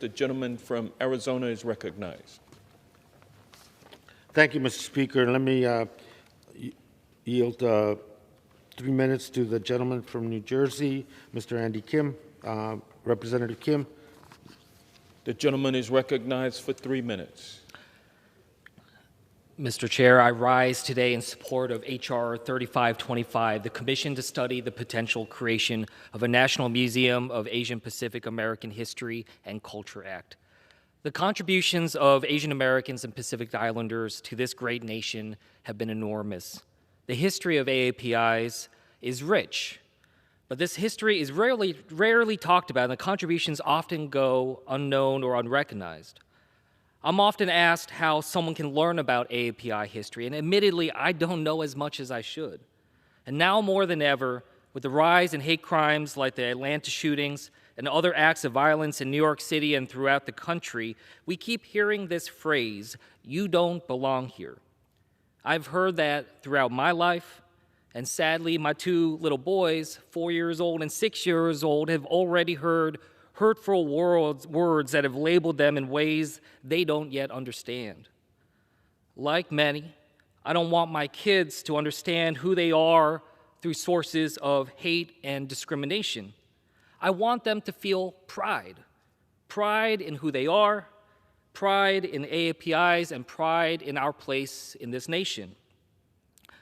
The gentleman from Arizona is recognized. Thank you, Mr. Speaker. Let me yield 3 minutes to the gentleman from New Jersey, Mr. Andy Kim. Representative Kim. The gentleman is recognized for 3 minutes. Mr. Chair, I rise today in support of H.R. 3525, the Commission to Study the Potential Creation of a National Museum of Asian Pacific American History and Culture Act. The contributions of Asian Americans and Pacific Islanders to this great nation have been enormous. The history of AAPIs is rich, but this history is rarely talked about, and the contributions often go unknown or unrecognized. I'm often asked how someone can learn about AAPI history, and admittedly, I don't know as much as I should. And now more than ever, with the rise in hate crimes like the Atlanta shootings and other acts of violence in New York City and throughout the country, we keep hearing this phrase, "You don't belong here." I've heard that throughout my life, and sadly, my two little boys, 4 years old and 6 years old, have already heard hurtful words that have labeled them in ways they don't yet understand. Like many, I don't want my kids to understand who they are through sources of hate and discrimination. I want them to feel pride in who they are, pride in AAPIs, and pride in our place in this nation.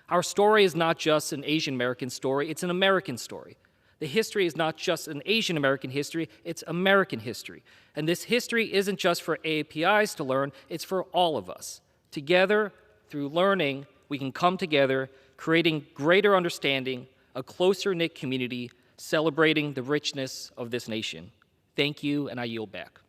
Our story is not just an Asian American story, it's an American story. The history is not just an Asian American history, it's American history. And this history isn't just for AAPIs to learn, it's for all of us. Together, through learning, we can come together, creating greater understanding, a closer-knit community, celebrating the richness of this nation. Thank you, and I yield back.